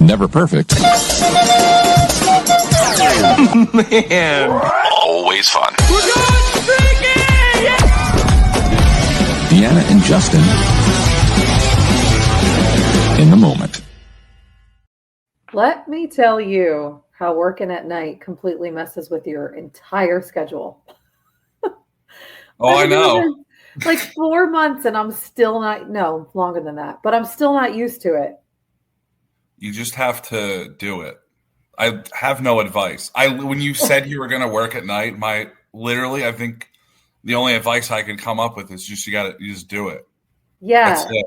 Never perfect. Man. Always fun. We're going freaky! Yeah! Deanna and Justin in the moment. Let me tell you how working at night completely messes with your entire schedule. Oh, I know. Like 4 months and I'm still not, no, longer than that, but I'm still not used to it. You just have to do it. I have no advice. When you said you were going to work at night, I think the only advice I could come up with is you just do it. Yeah. That's it.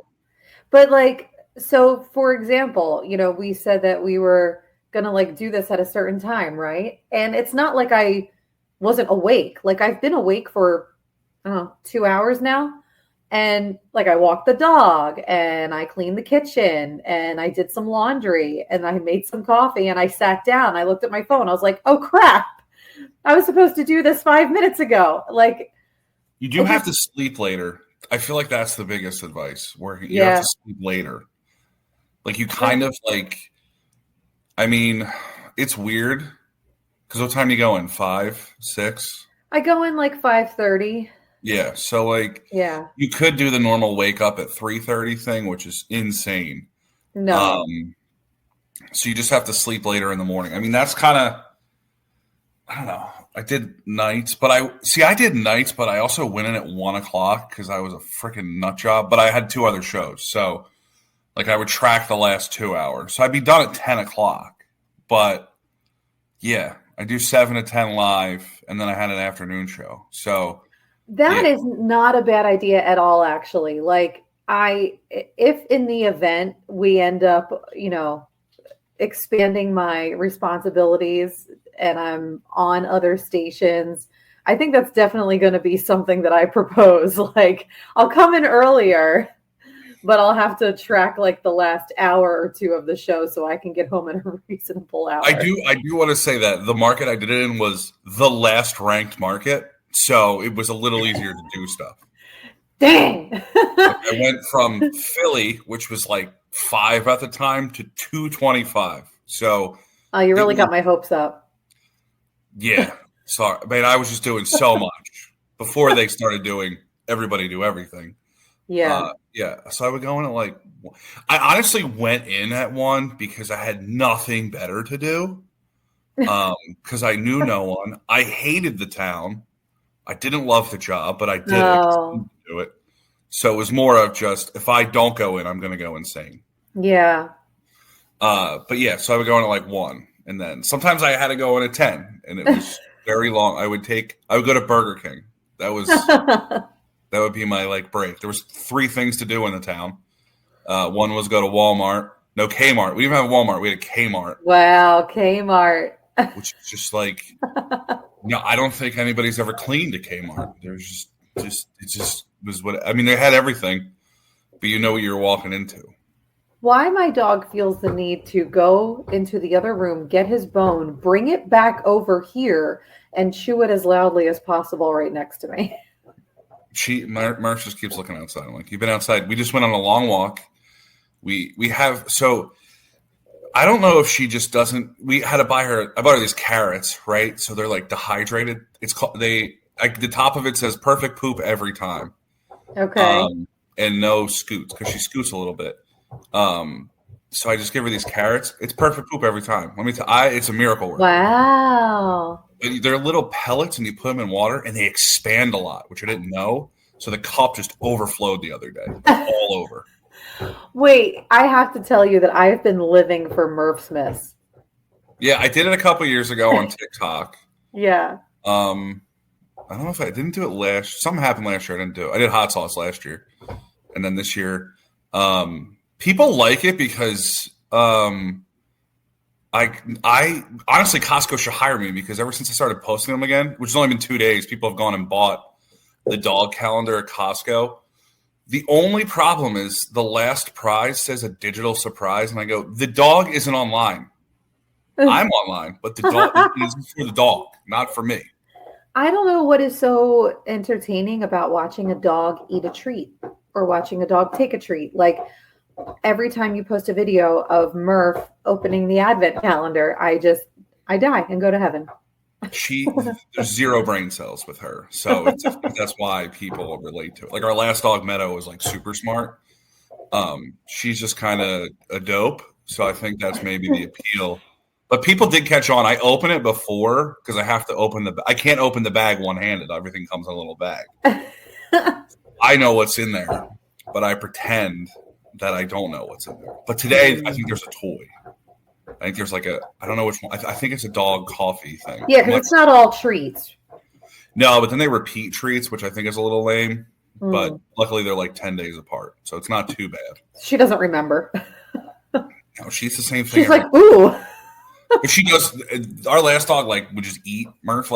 But like, so for example, we said that we were going to like do this at a certain time, right? And it's not like I wasn't awake. Like I've been awake for, I don't know, 2 hours now. And like I walked the dog and I cleaned the kitchen and I did some laundry and I made some coffee and I sat down. I looked at my phone. I was like, oh crap. I was supposed to do this 5 minutes ago. Like you do have to sleep later. I feel like that's the biggest advice. You have to sleep later. Like you kind of like, I mean, it's weird. Because what time do you go in? 5, 6? I go in like 5:30. Yeah, so like, you could do the normal wake up at 3:30 thing, which is insane. No, so you just have to sleep later in the morning. I mean, that's kind of, I don't know. I did nights, but I did nights, but I also went in at 1:00 because I was a freaking nut job. But I had 2 other shows, so like I would track the last 2 hours, so I'd be done at 10:00. But yeah, I do 7 to 10 live, and then I had an afternoon show, so. That is not a bad idea at all, actually. Like if in the event we end up, expanding my responsibilities and I'm on other stations, I think that's definitely going to be something that I propose. Like I'll come in earlier, but I'll have to track like the last hour or 2 of the show so I can get home in a reasonable hour. I do want to say that the market I did it in was the last ranked market. So it was a little easier to do stuff. Dang. I went from Philly, which was like 5 at the time, to 225. So you really got my hopes up. Yeah. Sorry. I mean, I was just doing so much before they started doing everybody do everything. Yeah. So I would go in at like, I honestly went in at 1 because I had nothing better to do. Because I knew no one. I hated the town. I didn't love the job, but I did do it. So it was more of just, if I don't go in, I'm going to go insane. Yeah. But yeah, so I would go in at like 1, and then sometimes I had to go in at 10, and it was very long. I would go to Burger King. That would be my like break. There was 3 things to do in the town. One was go to Walmart. No, Kmart. We didn't have a Walmart. We had a Kmart. Wow, Kmart. Which is just like, no, I don't think anybody's ever cleaned a Kmart. There's it just was what, I mean, they had everything, but you know what you're walking into. Why my dog feels the need to go into the other room, get his bone, bring it back over here, and chew it as loudly as possible right next to me. Marsh just keeps looking outside. I'm like, you've been outside. We just went on a long walk. So I don't know if she just doesn't. I bought her these carrots, right? So they're like dehydrated. It's called the top of it says perfect poop every time. Okay. And no scoots because she scoots a little bit. So I just give her these carrots. It's perfect poop every time. Let me tell you, it's a miracle work. Wow. They're little pellets, and you put them in water, and they expand a lot, which I didn't know. So the cup just overflowed the other day, all over. Wait, I have to tell you that I've been living for Murph Smiths. Yeah, I did it a couple years ago on TikTok. Yeah. I don't know if I didn't do it something happened last year. I didn't do it. I did hot sauce last year. And then this year, people like it because I honestly, Costco should hire me because ever since I started posting them again, which has only been 2 days, people have gone and bought the dog calendar at Costco. The only problem is the last prize says a digital surprise, and I go, the dog isn't online. I'm online, but the dog is for the dog, not for me. I don't know what is so entertaining about watching a dog eat a treat or watching a dog take a treat. Like, every time you post a video of Murph opening the advent calendar, I die and go to heaven. There's zero brain cells with her, so I think that's why people relate to it. Like our last dog Meadow was like super smart. She's just kind of a dope, so I think that's maybe the appeal. But people did catch on. I open it before because I have to I can't open the bag one-handed. Everything comes in a little bag. I know what's in there, but I pretend that I don't know what's in there. But today, I think there's a toy. I think there's like I don't know which one. I think it's a dog coffee thing. Yeah, because it's not all treats. No, but then they repeat treats, which I think is a little lame. But luckily, they're like 10 days apart, so it's not too bad. She doesn't remember. No, she's the same thing. She's like, ooh. If she goes, our last dog would just eat. Murph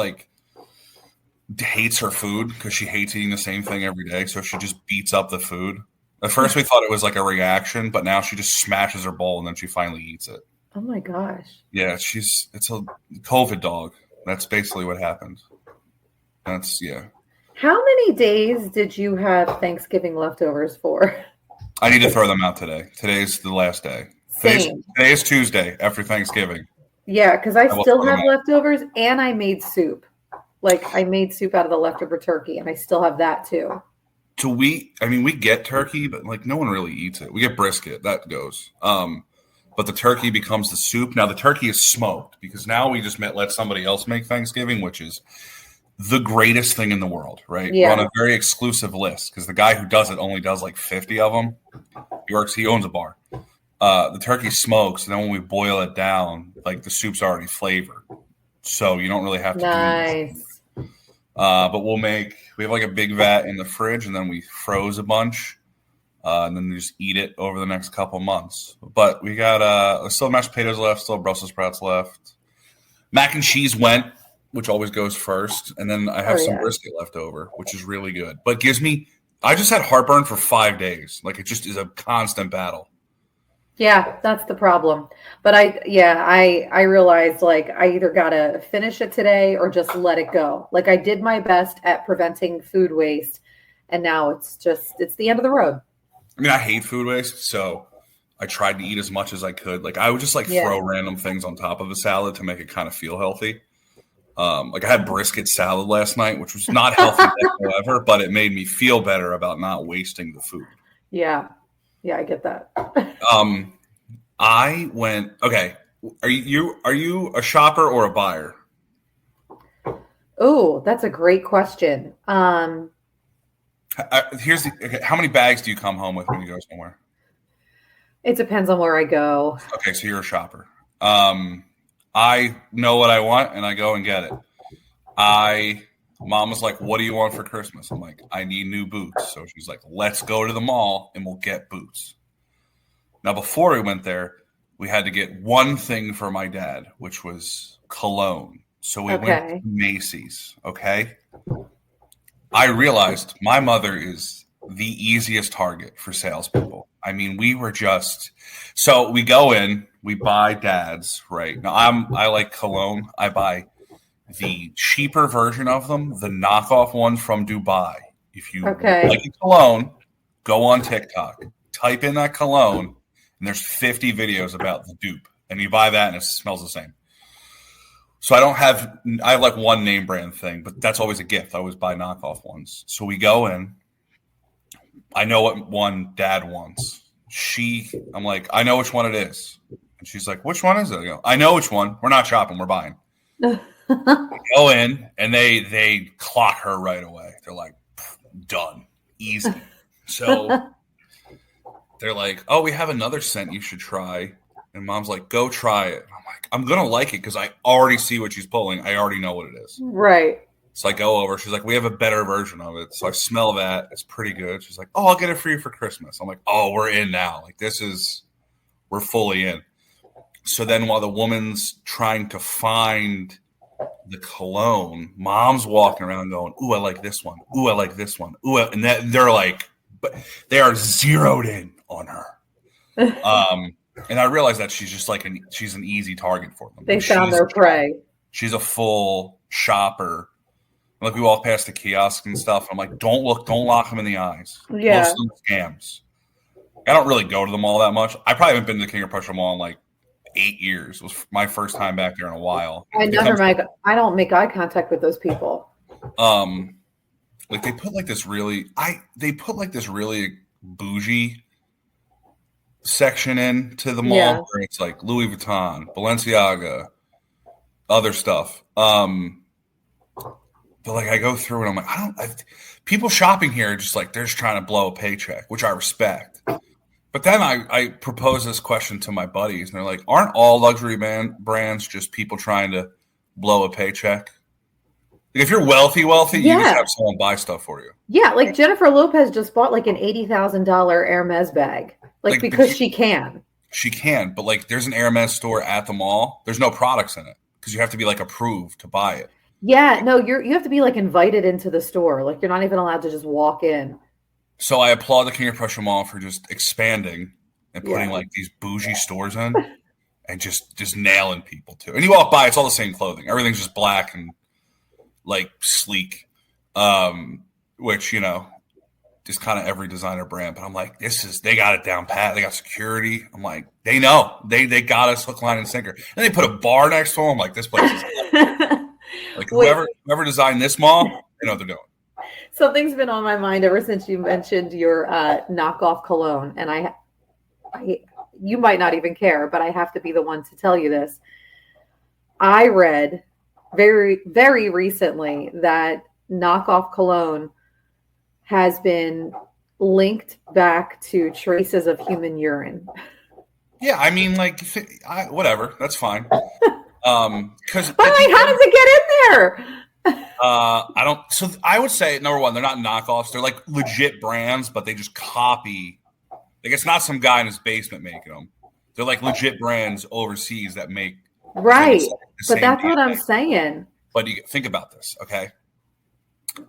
hates her food because she hates eating the same thing every day, so she just beats up the food. At first, we thought it was like a reaction, but now she just smashes her bowl and then she finally eats it. Oh my gosh. Yeah, it's a COVID dog. That's basically what happened. Yeah. How many days did you have Thanksgiving leftovers for? I need to throw them out today. Today's the last day. Same. Today is Tuesday after Thanksgiving. Yeah, because I still have leftovers and I made soup. I made soup out of the leftover turkey and I still have that too. So we get turkey, but no one really eats it. We get brisket, that goes. But the turkey becomes the soup. Now the turkey is smoked because now we just let somebody else make Thanksgiving, which is the greatest thing in the world, right? Yeah. We're on a very exclusive list because the guy who does it only does 50 of them. He owns a bar. The turkey smokes, and then when we boil it down, the soup's already flavored. So you don't really have to do nice. But we have a big vat in the fridge, and then we froze a bunch. And then we just eat it over the next couple months. But we got still mashed potatoes left, still Brussels sprouts left. Mac and cheese went, which always goes first. And then I have some brisket left over, which is really good. But I just had heartburn for 5 days. It just is a constant battle. Yeah, that's the problem. But I realized I either got to finish it today or just let it go. I did my best at preventing food waste. And now it's the end of the road. I hate food waste, so I tried to eat as much as I could. I would just throw random things on top of the salad to make it kind of feel healthy. I had brisket salad last night, which was not healthy whatsoever, but it made me feel better about not wasting the food. Yeah. Yeah, I get that. I went, okay. Are you a shopper or a buyer? Oh, that's a great question. How many bags do you come home with when you go somewhere? It depends on where I go. Okay, so you're a shopper. I know what I want and I go and get it. Mom was like, "What do you want for Christmas?" I'm like, "I need new boots." So she's like, "Let's go to the mall and we'll get boots." Now, before we went there, we had to get one thing for my dad, which was cologne. So we went to Macy's. Okay. I realized my mother is the easiest target for salespeople. So we go in, we buy Dad's, right? Now I like cologne. I buy the cheaper version of them, the knockoff ones from Dubai. If you like a cologne, go on TikTok, type in that cologne, and there's 50 videos about the dupe. And you buy that and it smells the same. So I have one name brand thing, but that's always a gift. I always buy knockoff ones. So we go in. I know what one Dad wants. I'm like, I know which one it is. And she's like, which one is it? I go, I know which one. We're not shopping. We're buying. We go in and they clock her right away. They're like, done. Easy. So they're like, oh, we have another scent you should try. And Mom's like, go try it. I'm like, I'm going to like it because I already see what she's pulling. I already know what it is. Right. So I go over. She's like, we have a better version of it. So I smell that. It's pretty good. She's like, oh, I'll get it for you for Christmas. I'm like, oh, we're in now. We're fully in. So then while the woman's trying to find the cologne, Mom's walking around going, ooh, I like this one. Ooh, I like this one. Ooh, and they're like, but they are zeroed in on her. And I realized that she's just she's an easy target for them. They found their prey. She's a full shopper. We walk past the kiosk and stuff. I'm like, don't lock them in the eyes. Yeah. Most of them are scams. I don't really go to the mall that much. I probably haven't been to the King of Prussia Mall in like 8 years. It was my first time back there in a while. I don't make eye contact with those people. Like they put like this really bougie section in to the mall where it's like Louis Vuitton, Balenciaga, other stuff. But like I go through and I'm like, people shopping here are just like they're just trying to blow a paycheck, which I respect. But then I propose this question to my buddies, and they're like, aren't all luxury brands just people trying to blow a paycheck? Like if you're wealthy, you just have someone buy stuff for you. Yeah, like Jennifer Lopez just bought like an $80,000 Hermes bag, like because she can. She can, but like there's an Hermes store at the mall. There's no products in it because you have to be like approved to buy it. Yeah, no, you have to be like invited into the store. Like you're not even allowed to just walk in. So I applaud the King of Prussia Mall for just expanding and putting like these bougie stores in and just nailing people too. And you walk by, it's all the same clothing. Everything's just black and like sleek, which, you know, just kind of every designer brand. But I'm like, they got it down pat. They got security. I'm like, they know. They got us hook, line, and sinker. And they put a bar next to them. I'm like, this place is like whoever designed this mall, they know what they're doing. Something's been on my mind ever since you mentioned your knockoff cologne, and I, you might not even care, but I have to be the one to tell you this. I read very, very recently that knockoff cologne has been linked back to traces of human urine. Yeah, I mean, like, whatever, that's fine. Because but like, how does it get in there? I don't. So I would say number one, they're not knockoffs. They're like legit brands, but they just copy. Like it's not some guy in his basement making them. They're like legit brands overseas that make. Right, but that's what I'm saying. But you think about this, okay?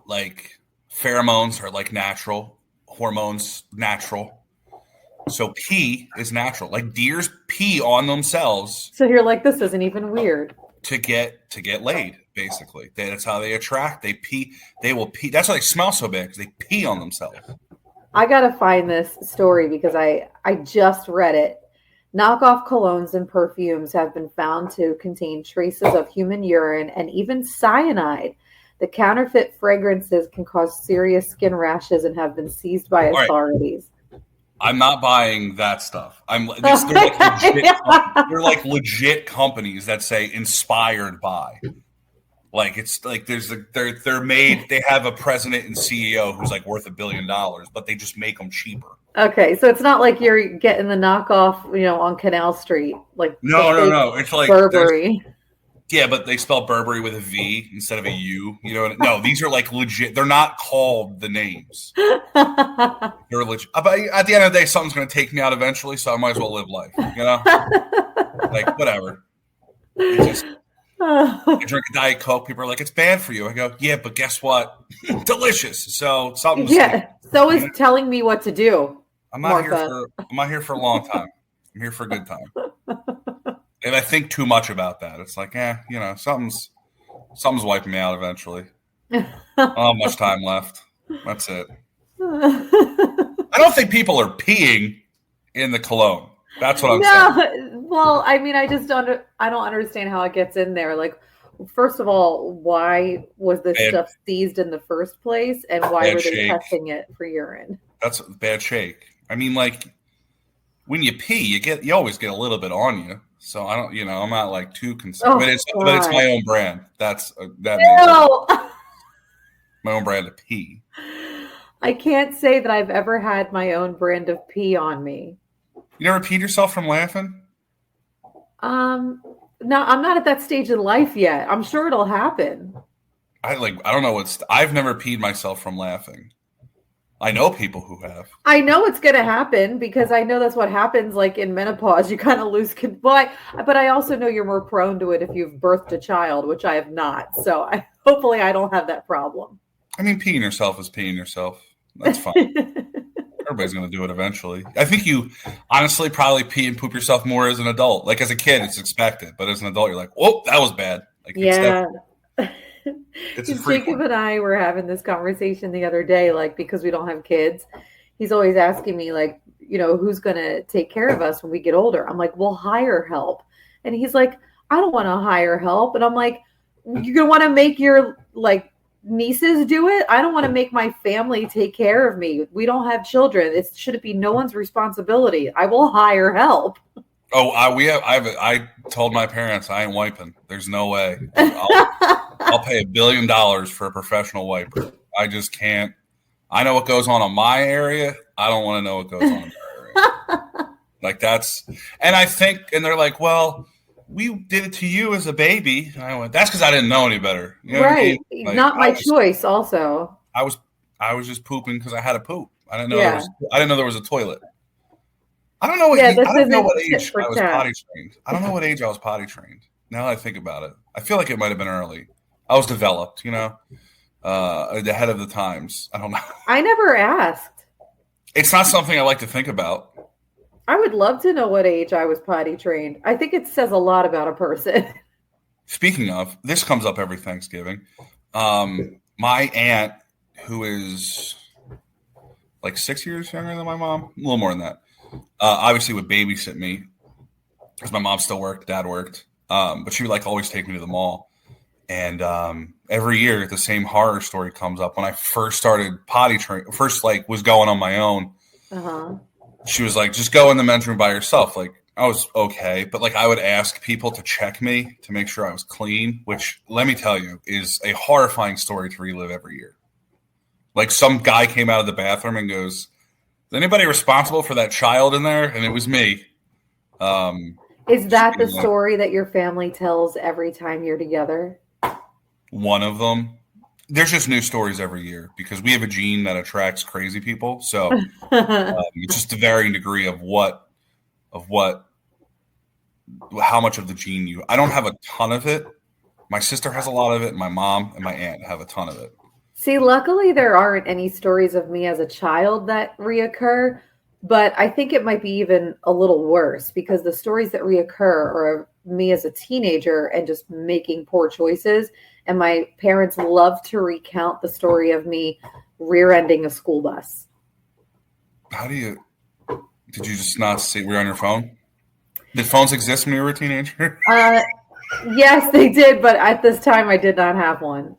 Like pheromones are like natural, hormones natural. So pee is natural. Like deers pee on themselves. So you're like, this isn't even weird. To get laid, basically. That's how they attract. They pee. They will pee. That's why they smell so bad, because they pee on themselves. I gotta find this story because I just read it. Knockoff colognes and perfumes have been found to contain traces of human urine and even cyanide. The counterfeit fragrances can cause serious skin rashes and have been seized by authorities. I'm not buying that stuff. They're like legit companies that say inspired by. Like it's like they're made. They have a president and CEO who's like worth $1 billion, but they just make them cheaper. Okay, so it's not like you're getting the knockoff, you know, on Canal Street, like no. It's like Burberry. Yeah, but they spell Burberry with a V instead of a U. You know, no, these are like legit. They're not called the names. They're legit. But at the end of the day, something's going to take me out eventually, so I might as well live life. You know, like whatever. I drink a Diet Coke. People are like, "It's bad for you." I go, "Yeah, but guess what? Delicious." So something. Yeah. So is telling me what to do. I'm not here for a long time. I'm here for a good time. And I think too much about that. It's like, you know, something's wiping me out eventually. I don't have much time left. That's it. I don't think people are peeing in the cologne. That's what I'm saying. Well, I mean, I don't understand how it gets in there. Like, first of all, why was this stuff seized in the first place, and why were they testing it for urine? That's a bad shake. I mean, like when you pee, you always get a little bit on you. So I don't, you know, I'm not like too concerned. But it's my own brand. That's my own brand of pee. I can't say that I've ever had my own brand of pee on me. You never peed yourself from laughing? No, I'm not at that stage in life yet. I'm sure it'll happen. I don't know I've never peed myself from laughing. I know people who have. I know it's going to happen because I know that's what happens. Like in menopause, you kind of lose control. But I also know you're more prone to it if you've birthed a child, which I have not. So hopefully I don't have that problem. I mean, peeing yourself is peeing yourself. That's fine. Everybody's going to do it eventually. I think you honestly probably pee and poop yourself more as an adult. Like as a kid, it's expected. But as an adult, you're like, oh, that was bad. Like, yeah. It's Jacob and I were having this conversation the other day, like because we don't have kids. He's always asking me, like, who's going to take care of us when we get older? I'm like, we'll hire help. And he's like, I don't want to hire help. And I'm like, you're going to want to make your like nieces do it? I don't want to make my family take care of me. We don't have children. Should it be no one's responsibility? I will hire help. Oh, I told my parents I ain't wiping. There's no way. I'll pay $1 billion for a professional wiper. I just can't. I know what goes on in my area. I don't want to know what goes on in their area. Like that's, and I think, and they're like, well, we did it to you as a baby. And I went, that's because I didn't know any better. You know what I Right. mean? Like, Not my choice also. I was just pooping because I had to poop. I didn't know I didn't know there was a toilet. I don't know what age I was potty trained. I don't know what age I was potty trained. Now that I think about it, I feel like it might have been early. I was developed, ahead of the times. I don't know. I never asked. It's not something I like to think about. I would love to know what age I was potty trained. I think it says a lot about a person. Speaking of, this comes up every Thanksgiving. My aunt, who is like 6 years younger than my mom, a little more than that, obviously would babysit me because my mom still worked, dad worked, but she would like always take me to the mall. And every year the same horror story comes up. When I first started potty training, was going on my own, she was like, just go in the men's room by yourself. Like I was okay, but like I would ask people to check me to make sure I was clean, which let me tell you is a horrifying story to relive every year. Like some guy came out of the bathroom and goes, is anybody responsible for that child in there? And it was me. Is that the story that your family tells every time you're together? One of them. There's just new stories every year because we have a gene that attracts crazy people. So it's just a varying degree of how much of the gene I don't have a ton of it. My sister has a lot of it. And my mom and my aunt have a ton of it. See, luckily there aren't any stories of me as a child that reoccur, but I think it might be even a little worse because the stories that reoccur are of me as a teenager and just making poor choices. And my parents love to recount the story of me rear-ending a school bus. Did you just not see, were you on your phone? Did phones exist when you were a teenager? Yes, they did, but at this time I did not have one.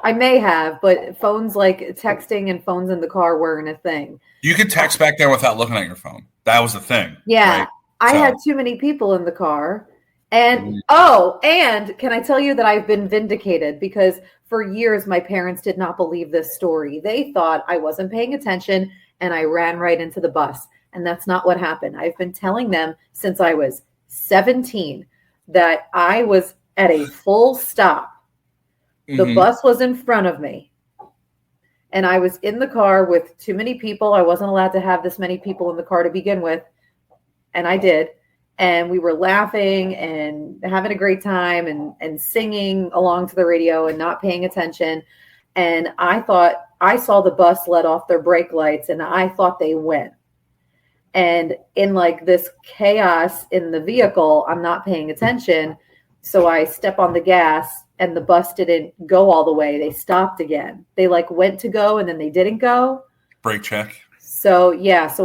I may have, but phones like texting and phones in the car weren't a thing. You could text back there without looking at your phone. That was the thing. Yeah. Right? I had too many people in the car. And and can I tell you that I've been vindicated because for years my parents did not believe this story. They thought I wasn't paying attention and I ran right into the bus. And that's not what happened. I've been telling them since I was 17 that I was at a full stop. The bus was in front of me. And I was in the car with too many people. I wasn't allowed to have this many people in the car to begin with. And I did. And we were laughing and having a great time and singing along to the radio and not paying attention. And I thought I saw the bus let off their brake lights and I thought they went. And in like this chaos in the vehicle, I'm not paying attention. So I step on the gas and the bus didn't go all the way. They stopped again. They like went to go and then they didn't go. Brake check. So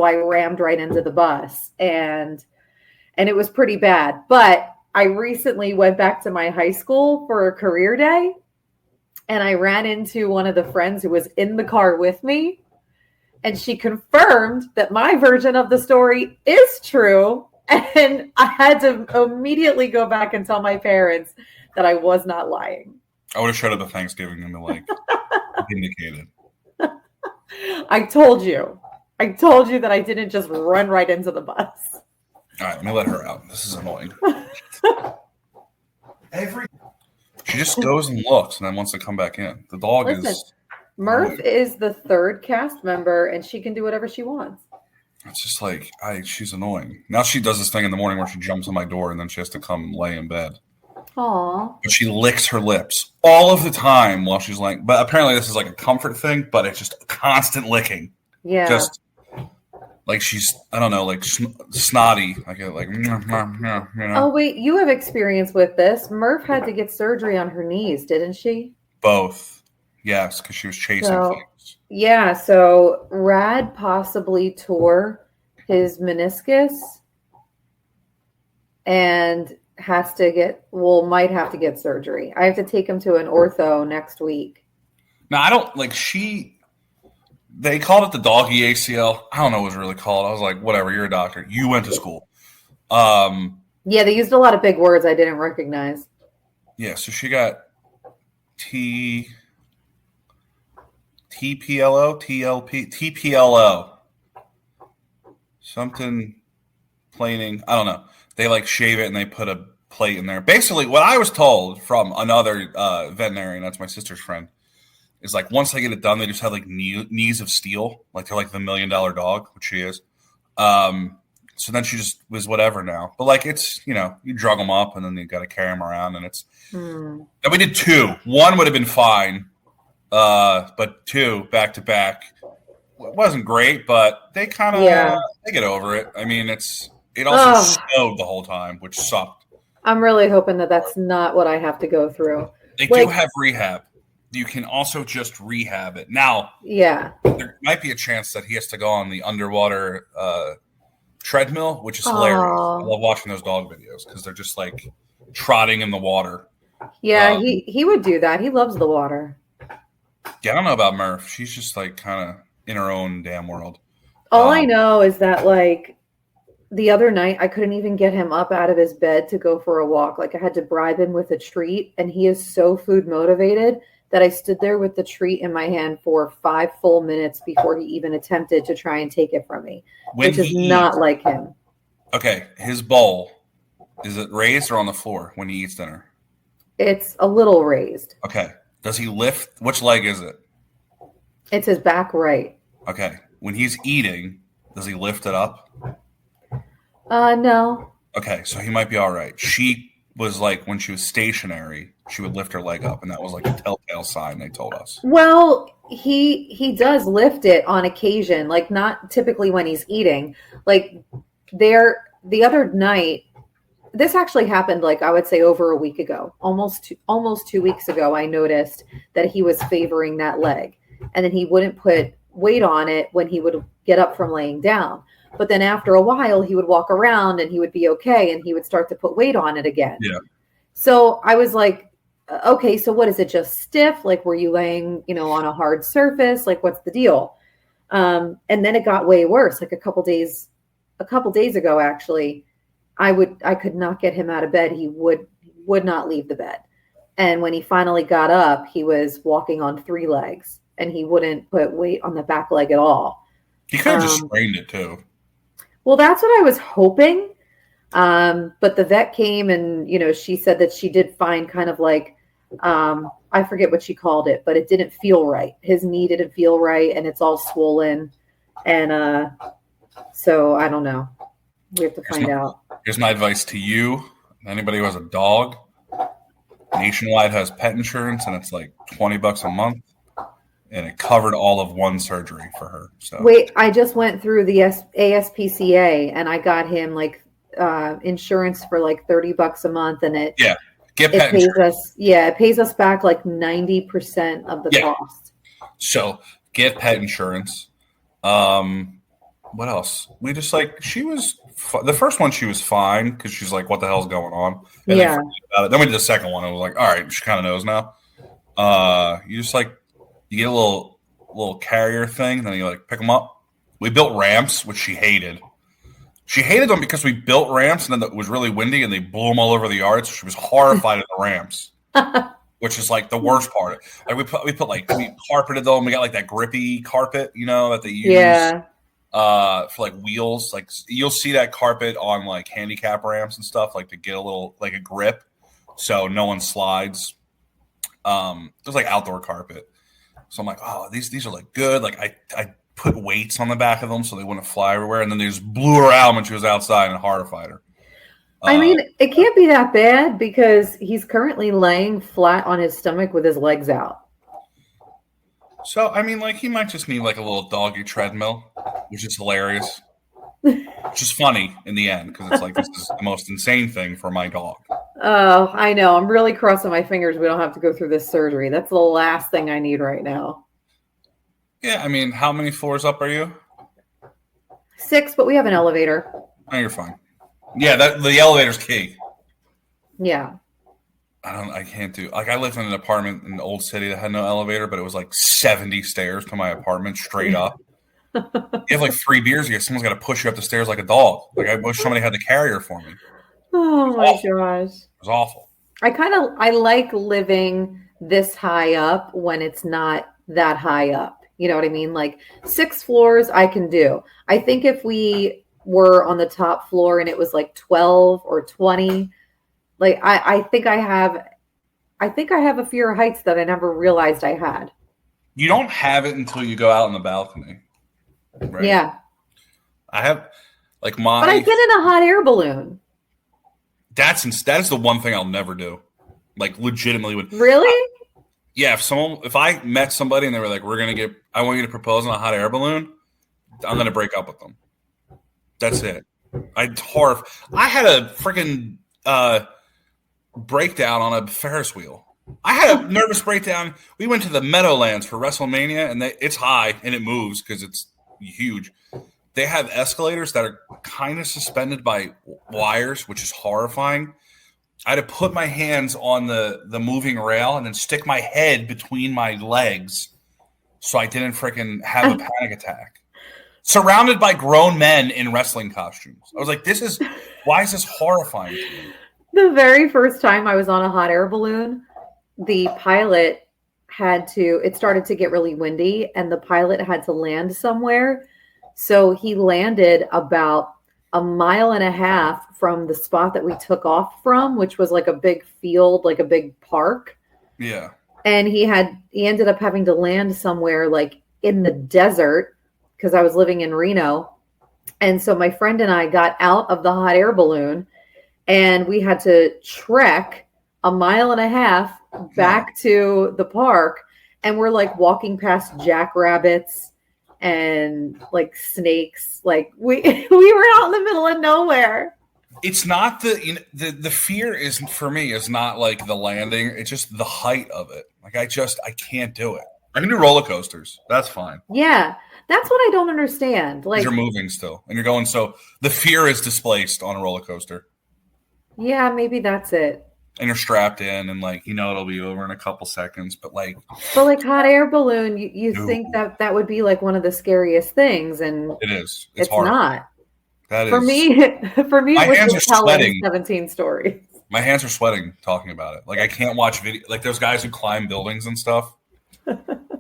I rammed right into the bus and it was pretty bad. But I recently went back to my high school for a career day and I ran into one of the friends who was in the car with me. And she confirmed that my version of the story is true. And I had to immediately go back and tell my parents that I was not lying. I would have showed up at Thanksgiving and been like, vindicated. I told you that I didn't just run right into the bus. All right, let me let her out. This is annoying. She just goes and looks and then wants to come back in. The dog is... Murph is the third cast member, and she can do whatever she wants. It's just like, she's annoying. Now she does this thing in the morning where she jumps on my door and then she has to come lay in bed. Aww. But she licks her lips all of the time while she's laying. But apparently this is like a comfort thing, but it's just constant licking. Yeah. Just like she's, I don't know, like snotty. Like, you know. Oh, wait, you have experience with this. Murph had to get surgery on her knees, didn't she? Both. Yes, because she was chasing things. Yeah, so Rad possibly tore his meniscus and might have to get surgery. I have to take him to an ortho next week. Now, I don't like they called it the doggy ACL. I don't know what it was really called. I was like, whatever, you're a doctor. You went to school. Yeah, they used a lot of big words I didn't recognize. Yeah, so she got TPLO, TLP, TPLO. Something planing. I don't know. They like shave it and they put a plate in there. Basically, what I was told from another veterinarian, that's my sister's friend, is like once they get it done, they just have like knees of steel. Like they're like the $1 million dog, which she is. So then she just was whatever now. But like it's, you drug them up and then you got to carry them around and it's. And we did 2. 1 would have been fine. But 2 back to back wasn't great, but they kind of they get over it. I mean, it also snowed the whole time, which sucked. I'm really hoping that that's not what I have to go through. They do have rehab. You can also just rehab it. Now, there might be a chance that he has to go on the underwater treadmill, which is hilarious. I love watching those dog videos because they're just like trotting in the water. Yeah, he would do that. He loves the water. Yeah, I don't know about Murph. She's just like kind of in her own damn world. All I know is that like the other night I couldn't even get him up out of his bed to go for a walk. Like I had to bribe him with a treat, and he is so food motivated that I stood there with the treat in my hand for 5 full minutes before he even attempted to try and take it from me, which is not like him. Okay, his bowl, is it raised or on the floor when he eats dinner? It's a little raised. Okay. Does he lift? Which leg is it? It's his back right. Okay. When he's eating, does he lift it up? No. Okay, so he might be all right. She was like, when she was stationary, she would lift her leg up, and that was like a telltale sign, they told us. Well, he does lift it on occasion, like not typically when he's eating. Like the other night, this actually happened, like I would say over a week ago, almost 2 weeks ago, I noticed that he was favoring that leg, and then he wouldn't put weight on it when he would get up from laying down. But then after a while, he would walk around and he would be okay, and he would start to put weight on it again. Yeah. So I was like, okay, so what is it? Just stiff? Like, were you laying, on a hard surface? Like, what's the deal? And then it got way worse. Like a couple days ago, actually, I could not get him out of bed. He would not leave the bed. And when he finally got up, he was walking on 3 legs, and he wouldn't put weight on the back leg at all. He could have just sprained it too. Well, that's what I was hoping. But the vet came and, she said that she did find kind of like, I forget what she called it, but it didn't feel right. His knee didn't feel right, and it's all swollen. And so I don't know. We have to find out. Here's my advice to you. Anybody who has a dog, Nationwide has pet insurance, and it's like $20 a month. And it covered all of 1 surgery for her. So wait, I just went through the ASPCA, and I got him like insurance for like $30 a month, and it get pet pays insurance. us. Yeah, it pays us back like 90% of the cost. So get pet insurance. What else? We just like she was the first one. She was fine because she's like, "What the hell's going on?" And then we did the second one. And was like, "All right, she kind of knows now." You just like. You get a little carrier thing, then you like pick them up. We built ramps, which she hated. She hated them because we built ramps, and then it was really windy, and they blew them all over the yard. So she was horrified of the ramps, which is like the worst part. Like we carpeted them. We got like that grippy carpet, that they use for like wheels. Like you'll see that carpet on like handicap ramps and stuff, like to get a little like a grip, so no one slides. It was like outdoor carpet. So I'm like, oh, these are like good. Like I put weights on the back of them so they wouldn't fly everywhere. And then they just blew her out when she was outside and horrified her. I mean, it can't be that bad because he's currently laying flat on his stomach with his legs out. So, I mean, like he might just need like a little doggy treadmill, which is hilarious. Which is funny in the end because it's like this is the most insane thing for my dog. Oh, I know. I'm really crossing my fingers we don't have to go through this surgery. That's the last thing I need right now. Yeah, I mean, how many floors up are you? 6, but we have an elevator. Oh, you're fine. Yeah, the elevator's key. Yeah. I can't do. Like, I lived in an apartment in the old city that had no elevator, but it was like 70 stairs to my apartment straight up. You have like 3 beers, someone's got to push you up the stairs like a dog. Like, I wish somebody had the carrier for me. It Oh my gosh. was awful. I like living this high up when it's not that high up. You know what I mean? Like 6 floors I can do. I think if we were on the top floor and it was like 12 or 20, like I think I have a fear of heights that I never realized I had. You don't have it until you go out on the balcony. Right? Yeah. I have like But I've been in a hot air balloon. that is the one thing I'll never do. Like, legitimately would. Really? Yeah, if I met somebody and they were like, I want you to propose on a hot air balloon, I'm going to break up with them. That's it. I had a freaking breakdown on a Ferris wheel. I had a nervous breakdown. We went to the Meadowlands for WrestleMania, and it's high and it moves because it's huge. They have escalators that are kind of suspended by wires, which is horrifying. I had to put my hands on the moving rail and then stick my head between my legs so I didn't freaking have a panic attack. Surrounded by grown men in wrestling costumes. I was like, why is this horrifying to me? The very first time I was on a hot air balloon, the pilot it started to get really windy and the pilot had to land somewhere. So he landed about 1.5 miles from the spot that we took off from, which was like a big field, like a big park. Yeah. And he ended up having to land somewhere like in the desert because I was living in Reno. And so my friend and I got out of the hot air balloon and we had to trek 1.5 miles back to the park. And we're like walking past jackrabbits and like snakes. Like we were out in the middle of nowhere. It's not the fear is for me is not like the landing. It's just the height of it. Like I can't do it. I can do roller coasters. That's fine. Yeah. That's what I don't understand. Like you're moving still and you're going. So the fear is displaced on a roller coaster. Yeah, maybe that's it. And you're strapped in and like, it'll be over in a couple seconds, but like hot air balloon, you think that would be like one of the scariest things. And it is. It's hard. Not. That for is. me, My it was hands just are telling sweating. 17 stories. My hands are sweating talking about it. Like I can't watch video. Like those guys who climb buildings and stuff.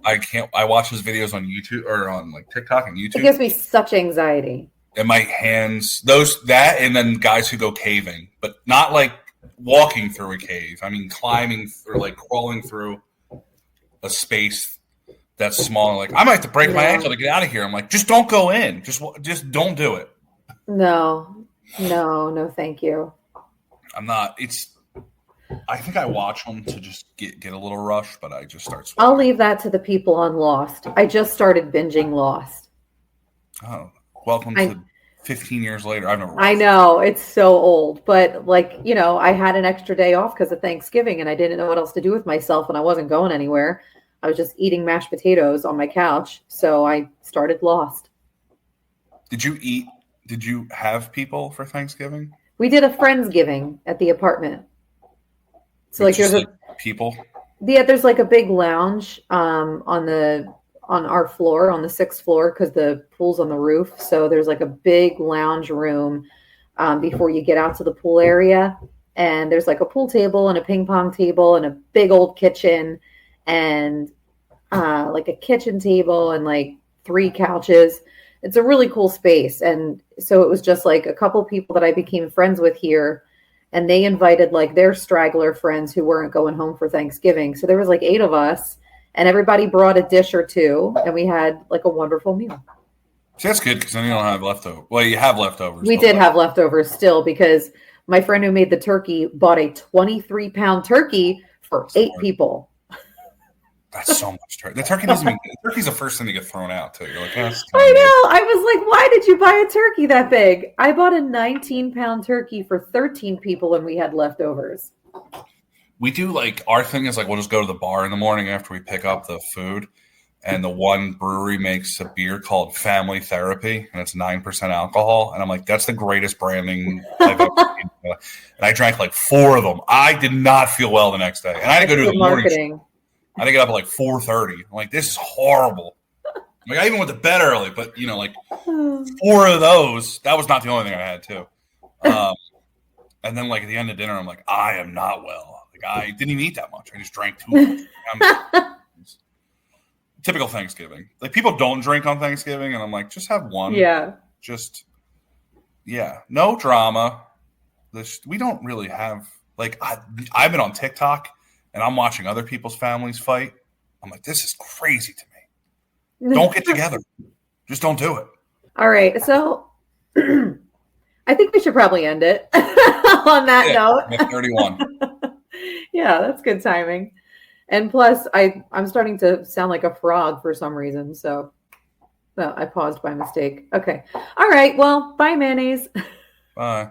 I watch his videos on YouTube or on like TikTok and YouTube. It gives me such anxiety. And my hands, and then guys who go caving, but not like walking through a cave. I mean, climbing or like crawling through a space that's small. Like I might have to break my ankle to get out of here. I'm like, just don't go in. Just don't do it. No, thank you. I'm not. I think I watch them to just get a little rush, but I just start sweating. I'll leave that to the people on Lost. I just started binging Lost. Oh, welcome to 15 years later. I've never watched I know it's so old, but like, I had an extra day off because of Thanksgiving and I didn't know what else to do with myself and I wasn't going anywhere. I was just eating mashed potatoes on my couch. So I started Lost. Did you have people for Thanksgiving? We did a Friendsgiving at the apartment. So like there's people. Yeah, there's like a big lounge on our floor, on the 6th floor, because the pool's on the roof. So there's like a big lounge room before you get out to the pool area. And there's like a pool table and a ping pong table and a big old kitchen and like a kitchen table and like 3 couches. It's a really cool space. And so it was just like a couple people that I became friends with here. And they invited like their straggler friends who weren't going home for Thanksgiving. So there was like 8 of us. And everybody brought a dish or 2, and we had like a wonderful meal. See, that's good because then you don't have leftovers. Well, you have leftovers. We did have leftovers still because my friend who made the turkey bought a 23-pound turkey for 8 people. That's so much turkey. The turkey doesn't even. Turkey's the first thing to get thrown out too. You're like, I know. I was like, why did you buy a turkey that big? I bought a 19-pound turkey for 13 people, and we had leftovers. We do like our thing is like we'll just go to the bar in the morning after we pick up the food. and the one brewery makes a beer called Family Therapy, and it's 9% alcohol. And I'm like, that's the greatest branding I've ever seen. And I drank like 4 of them. I did not feel well the next day, and I had to go to Good the morning marketing. show. I had to get up at like 4:30. I'm like, this is horrible. Like, I even went to bed early, but like 4 of those. That was not the only thing I had too. And then like at the end of dinner, I'm like, I am not well. Like, I didn't even eat that much. I just drank too much. Typical Thanksgiving. Like, people don't drink on Thanksgiving, and I'm like, just have one. Yeah. Just, no drama. We don't really have, like, I've been on TikTok, and I'm watching other people's families fight. I'm like, this is crazy to me. Don't get together. Just don't do it. All right. So I think we should probably end it on that note. 31. Yeah, that's good timing. And plus, I'm starting to sound like a frog for some reason. So I paused by mistake. Okay. All right. Well, bye, mayonnaise. Bye.